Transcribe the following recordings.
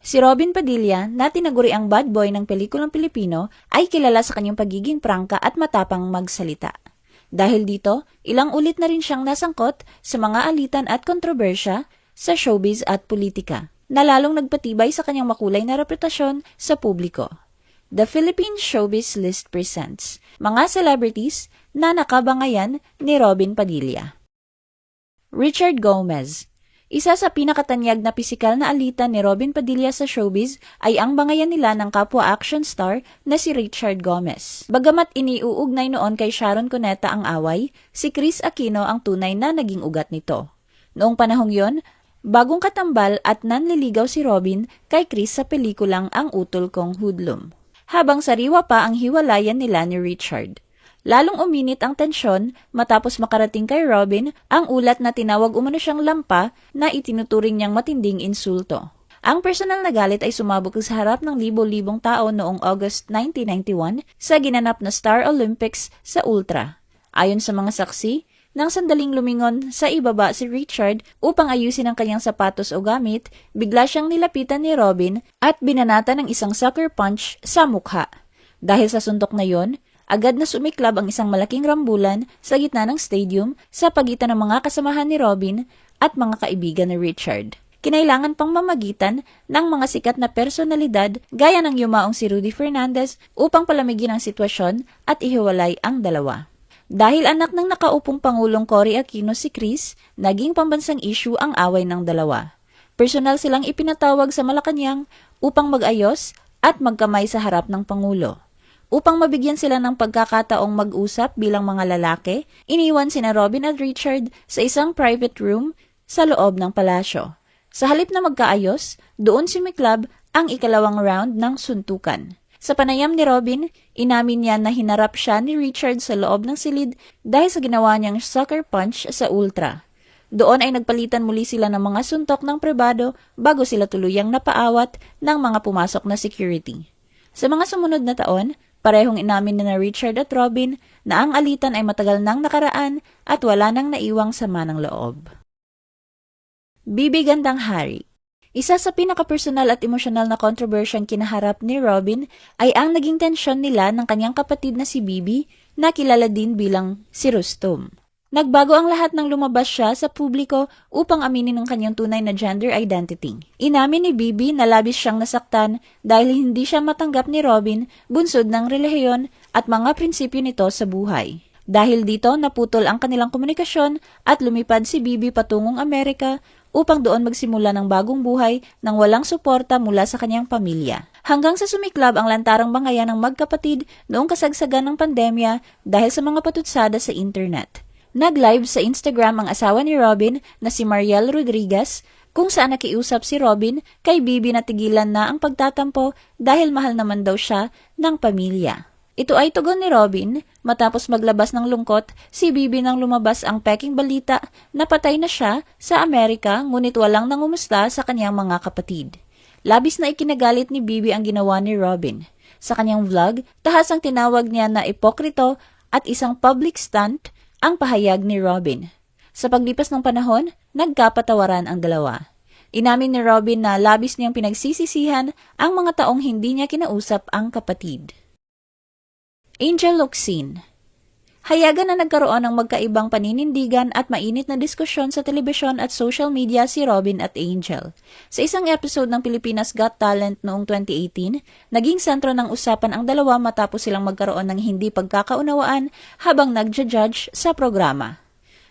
Si Robin Padilla, na tinaguri ang bad boy ng pelikulang Pilipino, ay kilala sa kanyang pagiging prangka at matapang magsalita. Dahil dito, ilang ulit na rin siyang nasangkot sa mga alitan at kontrobersya sa showbiz at politika, na lalong nagpatibay sa kanyang makulay na reputasyon sa publiko. The Philippine Showbiz List presents mga celebrities na nakabangayan ni Robin Padilla. Richard Gomez. Isa sa pinakatanyag na pisikal na alitan ni Robin Padilla sa showbiz ay ang bangayan nila ng kapwa action star na si Richard Gomez. Bagamat iniuugnay noon kay Sharon Cuneta ang away, si Kris Aquino ang tunay na naging ugat nito. Noong panahong yon, bagong katambal at nanliligaw si Robin kay Kris sa pelikulang Ang Utol Kong Hoodlum. Habang sariwa pa ang hiwalayan nila ni Richard. Lalong uminit ang tensyon matapos makarating kay Robin ang ulat na tinawag umano siyang lampa na itinuturing niyang matinding insulto. Ang personal na galit ay sumabog sa harap ng libo-libong tao noong August 1991 sa ginanap na Star Olympics sa Ultra. Ayon sa mga saksi, nang sandaling lumingon sa ibaba si Richard upang ayusin ang kanyang sapatos o gamit, bigla siyang nilapitan ni Robin at binanata ng isang sucker punch sa mukha. Dahil sa suntok na yon, agad na sumiklab ang isang malaking rambulan sa gitna ng stadium sa pagitan ng mga kasamahan ni Robin at mga kaibigan ni Richard. Kinailangan pang mamagitan ng mga sikat na personalidad gaya ng yumaong si Rudy Fernandez upang palamigin ang sitwasyon at ihiwalay ang dalawa. Dahil anak ng nakaupong Pangulong Cory Aquino si Kris, naging pambansang issue ang away ng dalawa. Personal silang ipinatawag sa Malacanang upang mag-ayos at magkamay sa harap ng Pangulo. Upang mabigyan sila ng pagkakataong mag-usap bilang mga lalaki, iniwan sina Robin at Richard sa isang private room sa loob ng palasyo. Sa halip na magkaayos, doon sumiklab ang ikalawang round ng suntukan. Sa panayam ni Robin, inamin niya na hinarap siya ni Richard sa loob ng silid dahil sa ginawa niyang sucker punch sa Ultra. Doon ay nagpalitan muli sila ng mga suntok ng pribado bago sila tuluyang napaawat ng mga pumasok na security. Sa mga sumunod na taon, parehong inamin na Richard at Robin na ang alitan ay matagal nang nakaraan at wala nang naiwang sama ng loob. Bibi Gandang Hari. Isa sa pinakapersonal at emosyonal na kontrobersyang kinaharap ni Robin ay ang naging tensyon nila ng kanyang kapatid na si Bibi na kilala din bilang si Rustom. Nagbago ang lahat nang lumabas siya sa publiko upang aminin ang kanyang tunay na gender identity. Inamin ni Bibi na labis siyang nasaktan dahil hindi siya matanggap ni Robin, bunsod ng relihiyon at mga prinsipyo nito sa buhay. Dahil dito, naputol ang kanilang komunikasyon at lumipad si Bibi patungong Amerika upang doon magsimula ng bagong buhay nang walang suporta mula sa kanyang pamilya. Hanggang sa sumiklab ang lantarang bangayan ng magkapatid noong kasagsagan ng pandemya dahil sa mga patutsada sa internet. Nag-live sa Instagram ang asawa ni Robin na si Mariel Rodriguez kung saan nakiusap si Robin kay Bibi na tigilan na ang pagtatampo dahil mahal naman daw siya ng pamilya. Ito ay tugon ni Robin matapos maglabas ng lungkot si Bibi nang lumabas ang peking balita na patay na siya sa Amerika ngunit walang nangumusta sa kanyang mga kapatid. Labis na ikinagalit ni Bibi ang ginawa ni Robin. Sa kanyang vlog, tahasang tinawag niya na ipokrito at isang public stunt ang pahayag ni Robin. Sa paglipas ng panahon, nagkapatawaran ang dalawa. Inamin ni Robin na labis niyang pinagsisisihan ang mga taong hindi niya kinausap ang kapatid. Angel Locsin. Hayagan na nagkaroon ng magkaibang paninindigan at mainit na diskusyon sa telebisyon at social media si Robin at Angel. Sa isang episode ng Pilipinas Got Talent noong 2018, naging sentro ng usapan ang dalawa matapos silang magkaroon ng hindi pagkakaunawaan habang nagja-judge sa programa.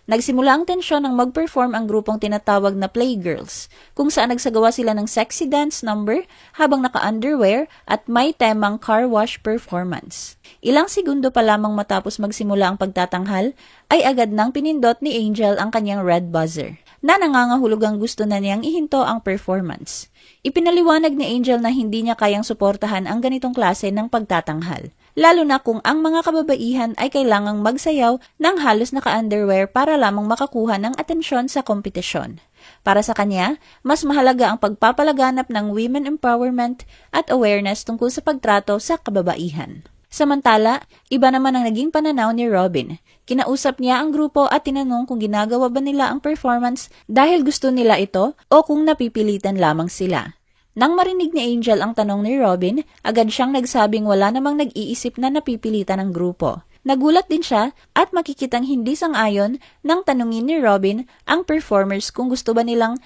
Nagsimula ang tensyon nang mag-perform ang grupong tinatawag na Playgirls, kung saan nagsagawa sila ng sexy dance number habang naka-underwear at may temang car wash performance. Ilang segundo pa lamang matapos magsimula ang pagtatanghal, ay agad nang pinindot ni Angel ang kanyang red buzzer, na nangangahulugang gusto na niyang ihinto ang performance. Ipinaliwanag ni Angel na hindi niya kayang suportahan ang ganitong klase ng pagtatanghal, lalo na kung ang mga kababaihan ay kailangang magsayaw ng halos naka-underwear para lamang makakuha ng atensyon sa kompetisyon. Para sa kanya, mas mahalaga ang pagpapalaganap ng women empowerment at awareness tungkol sa pagtrato sa kababaihan. Samantala, iba naman ang naging pananaw ni Robin. Kinausap niya ang grupo at tinanong kung ginagawa ba nila ang performance dahil gusto nila ito o kung napipilitan lamang sila. Nang marinig ni Angel ang tanong ni Robin, agad siyang nagsabing wala namang nag-iisip na napipilitan ng grupo. Nagulat din siya at makikitang hindi sang-ayon nang tanungin ni Robin ang performers kung gusto ba nilang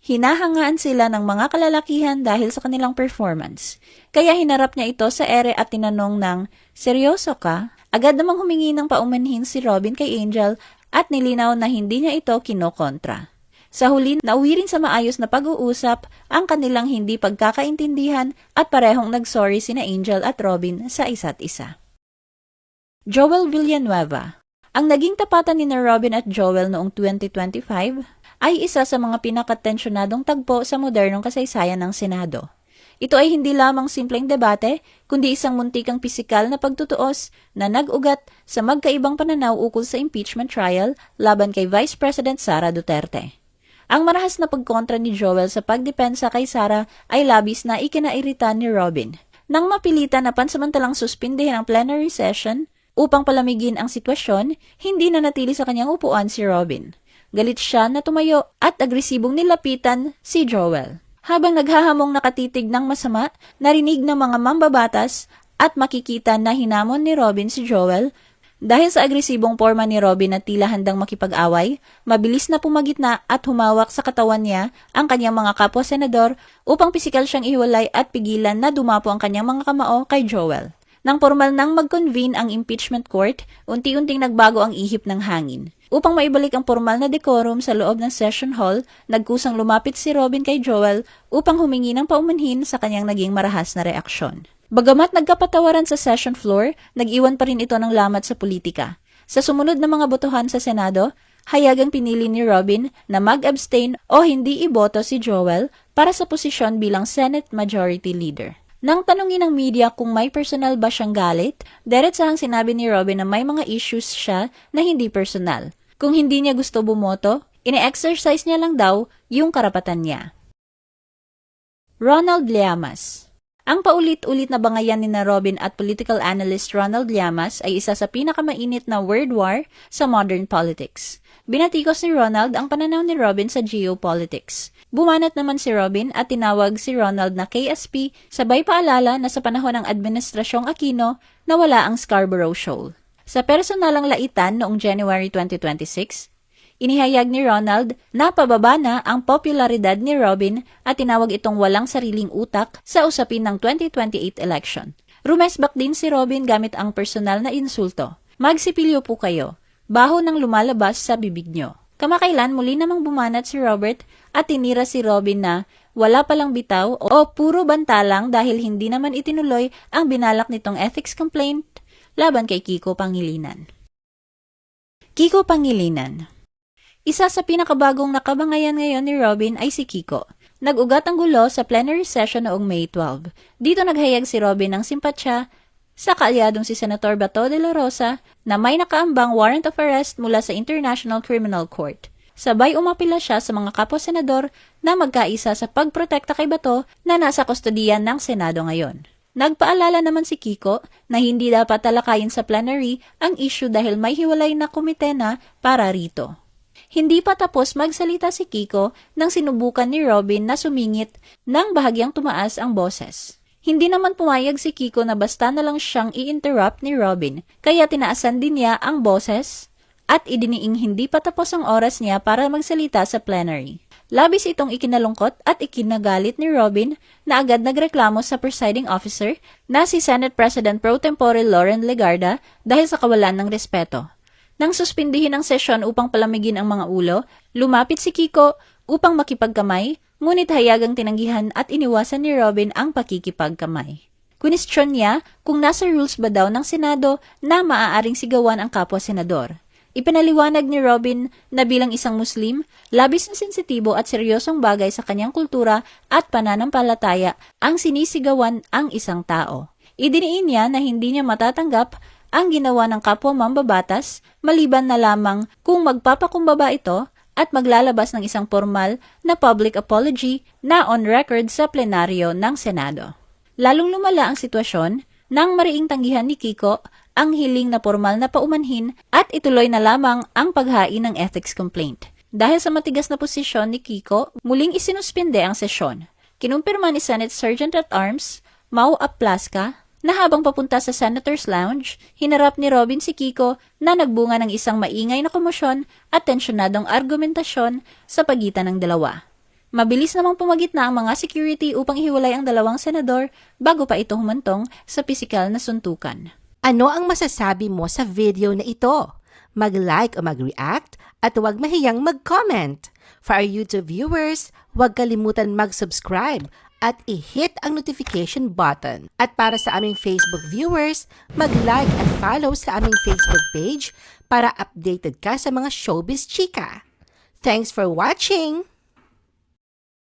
hinahangaan sila ng mga kalalakihan dahil sa kanilang performance. Kaya hinarap niya ito sa ere at tinanong ng, "Seryoso ka?" Agad namang humingi ng paumanhin si Robin kay Angel at nilinaw na hindi niya ito kinokontra. Sa huli, nauwi rin sa maayos na pag-uusap ang kanilang hindi pagkakaintindihan at parehong nag-sorry sina Angel at Robin sa isa't isa. Joel Villanueva. Ang naging tapatan ni Robin at Joel noong 2025 ay isa sa mga pinakatensyonadong tagpo sa modernong kasaysayan ng Senado. Ito ay hindi lamang simpleng debate, kundi isang muntikang pisikal na pagtutuos na nag-ugat sa magkaibang pananaw ukol sa impeachment trial laban kay Vice President Sara Duterte. Ang marahas na pagkontra ni Joel sa pagdepensa kay Sara ay labis na ikinairita ni Robin. Nang mapilitan na pansamantalang suspindihin ang plenary session upang palamigin ang sitwasyon, hindi na natili sa kanyang upuan si Robin. Galit siya na tumayo at agresibong nilapitan si Joel. Habang naghahamong nakatitig ng masama, narinig ng mga mambabatas at makikita na hinamon ni Robin si Joel. Dahil sa agresibong porma ni Robin na tila handang makipag-away, mabilis na pumagitna at humawak sa katawan niya ang kanyang mga kapwa-senador upang pisikal siyang ihiwalay at pigilan na dumapo ang kanyang mga kamao kay Joel. Nang formal nang mag-convene ang impeachment court, unti-unting nagbago ang ihip ng hangin. Upang maibalik ang formal na decorum sa loob ng session hall, nagkusang lumapit si Robin kay Joel upang humingi ng paumanhin sa kanyang naging marahas na reaksyon. Bagamat nagkapatawaran sa session floor, nag-iwan pa rin ito ng lamat sa politika. Sa sumunod na mga botohan sa Senado, hayagang pinili ni Robin na mag-abstain o hindi iboto si Joel para sa posisyon bilang Senate Majority Leader. Nang tanungin ng media kung may personal ba siyang galit, diretsahang sinabi ni Robin na may mga issues siya na hindi personal. Kung hindi niya gusto bumoto, ine-exercise niya lang daw yung karapatan niya. Ronald Llamas. Ang paulit-ulit na bangayan ni Robin at political analyst Ronald Llamas ay isa sa pinakamainit na word war sa modern politics. Binatikos ni Ronald ang pananaw ni Robin sa geopolitics. Bumanat naman si Robin at tinawag si Ronald na KSP, sabay paalala na sa panahon ng Administrasyong Aquino nawala ang Scarborough Shoal. Sa personalang laitan noong January 2026, inihayag ni Ronald na pababa na ang popularidad ni Robin at tinawag itong walang sariling utak sa usapin ng 2028 election. Rumesbak din si Robin gamit ang personal na insulto. "Magsipilyo po kayo. Baho nang lumalabas sa bibig nyo." Kamakailan muli namang bumanat si Robert at tinira si Robin na wala palang bitaw o puro banta lang dahil hindi naman itinuloy ang binalak nitong ethics complaint laban kay Kiko Pangilinan. Kiko Pangilinan. Isa sa pinakabagong nakabangayan ngayon ni Robin ay si Kiko. Nag-ugat ang gulo sa plenary session noong May 12. Dito naghayag si Robin ng simpatsya sa kaalyadong si Senator Bato de la Rosa na may nakaambang warrant of arrest mula sa International Criminal Court. Sabay umapila siya sa mga kapwa-senador na magkaisa sa pagprotekta kay Bato na nasa kustodiyan ng Senado ngayon. Nagpaalala naman si Kiko na hindi dapat talakayin sa plenary ang issue dahil may hiwalay na komite na para rito. Hindi pa tapos magsalita si Kiko nang sinubukan ni Robin na sumingit nang bahagyang tumaas ang boses. Hindi naman pumayag si Kiko na basta na lang siyang i-interrupt ni Robin, kaya tinaasan din niya ang boses at idiniing hindi pa tapos ang oras niya para magsalita sa plenary. Labis itong ikinalungkot at ikinagalit ni Robin na agad nagreklamo sa presiding officer na si Senate President Pro Tempore Loren Legarda dahil sa kawalan ng respeto. Nang suspindihin ang sesyon upang palamigin ang mga ulo, lumapit si Kiko upang makipagkamay, ngunit hayagang tinanggihan at iniwasan ni Robin ang pakikipagkamay. Kunestyon niya kung nasa rules ba daw ng Senado na maaaring sigawan ang kapwa-senador. Ipinaliwanag ni Robin na bilang isang Muslim, labis na sensitibo at seryosong bagay sa kanyang kultura at pananampalataya ang sinisigawan ang isang tao. Idiniin niya na hindi niya matatanggap ang ginawa ng kapwa mambabatas maliban na lamang kung magpapakumbaba ito at maglalabas ng isang formal na public apology na on record sa plenaryo ng Senado. Lalong lumala ang sitwasyon nang mariing tanggihan ni Kiko ang hiling na formal na paumanhin at ituloy na lamang ang paghain ng ethics complaint. Dahil sa matigas na posisyon ni Kiko, muling isinuspinde ang sesyon. Kinumpirma ni Senate Sergeant-at-Arms Mau Aplaska na habang papunta sa Senator's Lounge, hinarap ni Robin si Kiko na nagbunga ng isang maingay na komosyon at tensyonadong argumentasyon sa pagitan ng dalawa. Mabilis namang pumagitna ang mga security upang ihiwalay ang dalawang senador bago pa ito humantong sa pisikal na suntukan. Ano ang masasabi mo sa video na ito? Mag-like o mag-react at huwag mahiyang mag-comment. For our YouTube viewers, huwag kalimutan mag-subscribe at i-hit ang notification button. At para sa aming Facebook viewers, mag-like at follow sa aming Facebook page para updated ka sa mga showbiz chika. Thanks for watching!